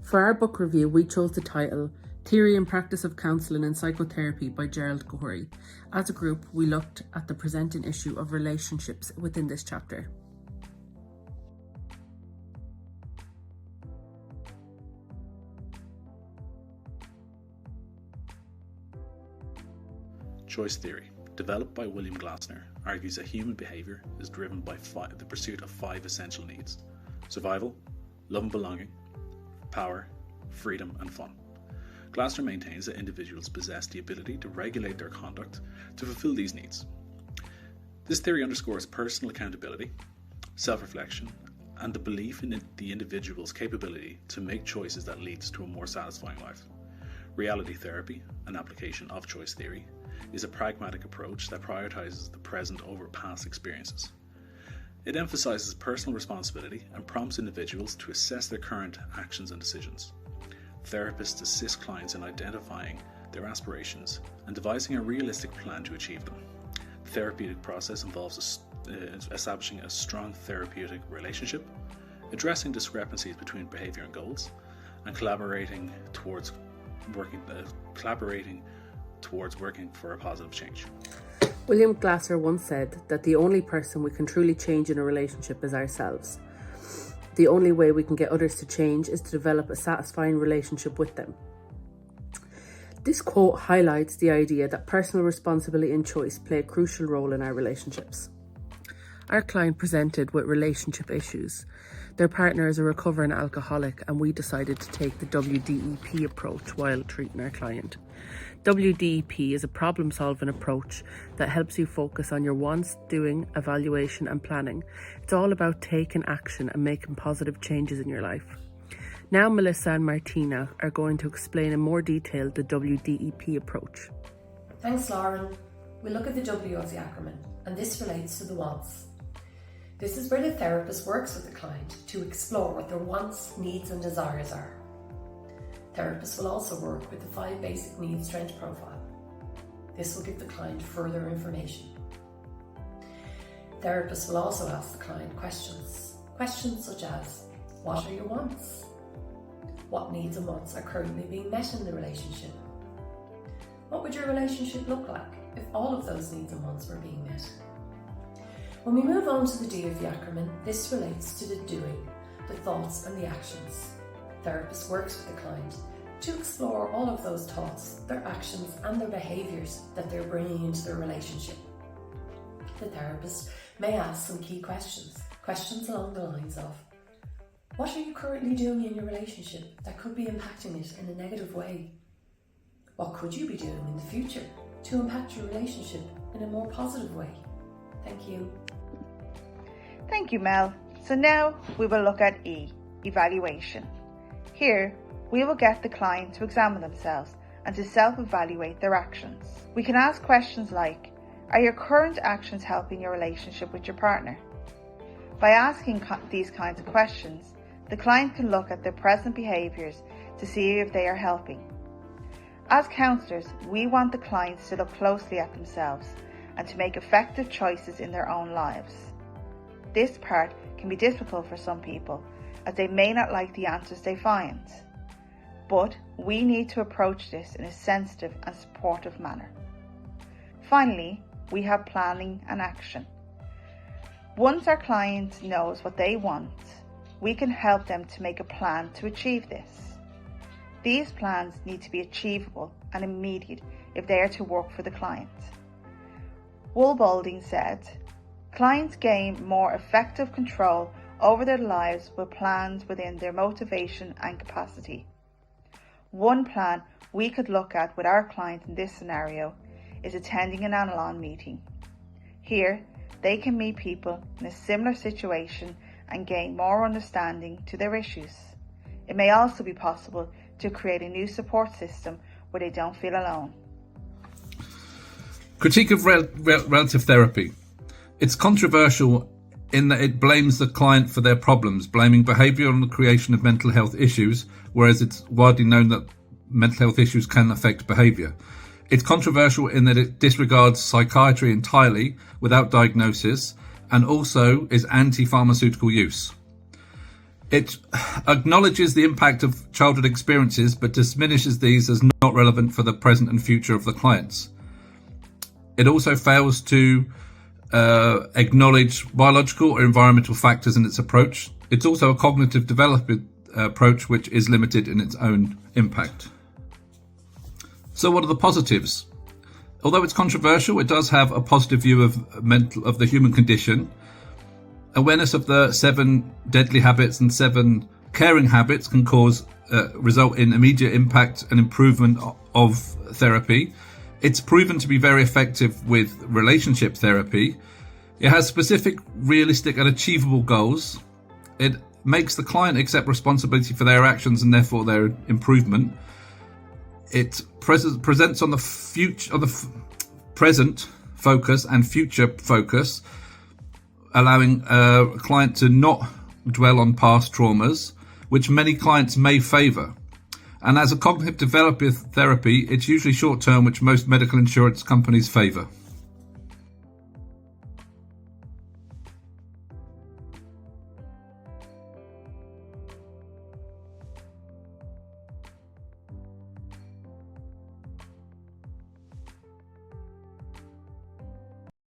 For our book review, we chose the title Theory and Practice of Counselling and Psychotherapy by Gerald Gorey. As a group, we looked at the presenting issue of relationships within this chapter. Choice theory, developed by William Glasner, argues that human behaviour is driven by the pursuit of 5 essential needs: survival, love and belonging, power, freedom and fun. Glasner maintains that individuals possess the ability to regulate their conduct to fulfill these needs. This theory underscores personal accountability, self-reflection, and the belief in the individual's capability to make choices that leads to a more satisfying life. Reality therapy, an application of choice theory, is a pragmatic approach that prioritizes the present over past experiences. It emphasizes personal responsibility and prompts individuals to assess their current actions and decisions. Therapists assist clients in identifying their aspirations and devising a realistic plan to achieve them. The therapeutic process involves establishing a strong therapeutic relationship, addressing discrepancies between behavior and goals, and collaborating towards working for a positive change. William Glasner once said that the only person we can truly change in a relationship is ourselves. The only way we can get others to change is to develop a satisfying relationship with them. This quote highlights the idea that personal responsibility and choice play a crucial role in our relationships. Our client presented with relationship issues. Their partner is a recovering alcoholic, and we decided to take the WDEP approach while treating our client. WDEP is a problem-solving approach that helps you focus on your wants, doing, evaluation and planning. It's all about taking action and making positive changes in your life. Now Melissa and Martina are going to explain in more detail the WDEP approach. Thanks, Lauren. We look at the W of the acronym, and this relates to the wants. This is where the therapist works with the client to explore what their wants, needs and desires are. Therapists will also work with the 5 basic needs strength profile. This will give the client further information. Therapists will also ask the client questions such as, what are your wants? What needs and wants are currently being met in the relationship? What would your relationship look like if all of those needs and wants were being met? When we move on to the D of the acronym, this relates to the doing, the thoughts and the actions. Therapist works with the client to explore all of those thoughts, their actions and their behaviours that they're bringing into their relationship. The therapist may ask some key questions along the lines of, what are you currently doing in your relationship that could be impacting it in a negative way? What could you be doing in the future to impact your relationship in a more positive way? Thank you. Thank you, Mel. So now we will look at E, evaluation. Here, we will get the client to examine themselves and to self-evaluate their actions. We can ask questions like, are your current actions helping your relationship with your partner? By asking these kinds of questions, the client can look at their present behaviours to see if they are helping. As counsellors, we want the clients to look closely at themselves and to make effective choices in their own lives. This part can be difficult for some people, as they may not like the answers they find. But we need to approach this in a sensitive and supportive manner. Finally, we have planning and action. Once our client knows what they want, we can help them to make a plan to achieve this. These plans need to be achievable and immediate if they are to work for the client. Will Boulding said, clients gain more effective control over their lives with plans within their motivation and capacity. One plan we could look at with our client in this scenario is attending an Al-Anon meeting. Here, they can meet people in a similar situation and gain more understanding to their issues. It may also be possible to create a new support system where they don't feel alone. Critique of relative therapy. It's controversial in that it blames the client for their problems, blaming behaviour on the creation of mental health issues, whereas it's widely known that mental health issues can affect behaviour. It's controversial in that it disregards psychiatry entirely without diagnosis and also is anti-pharmaceutical use. It acknowledges the impact of childhood experiences, but diminishes these as not relevant for the present and future of the clients. It also fails to acknowledge biological or environmental factors in its approach. It's also a cognitive development approach which is limited in its own impact. So what are the positives? Although it's controversial, it does have a positive view of the human condition. Awareness of the 7 deadly habits and 7 caring habits can result in immediate impact and improvement of therapy. It's proven to be very effective with relationship therapy. It has specific, realistic and achievable goals. It makes the client accept responsibility for their actions and therefore their improvement. It presents on the present focus and future focus, allowing a client to not dwell on past traumas, which many clients may favour. And as a cognitive development therapy, it's usually short term, which most medical insurance companies favour.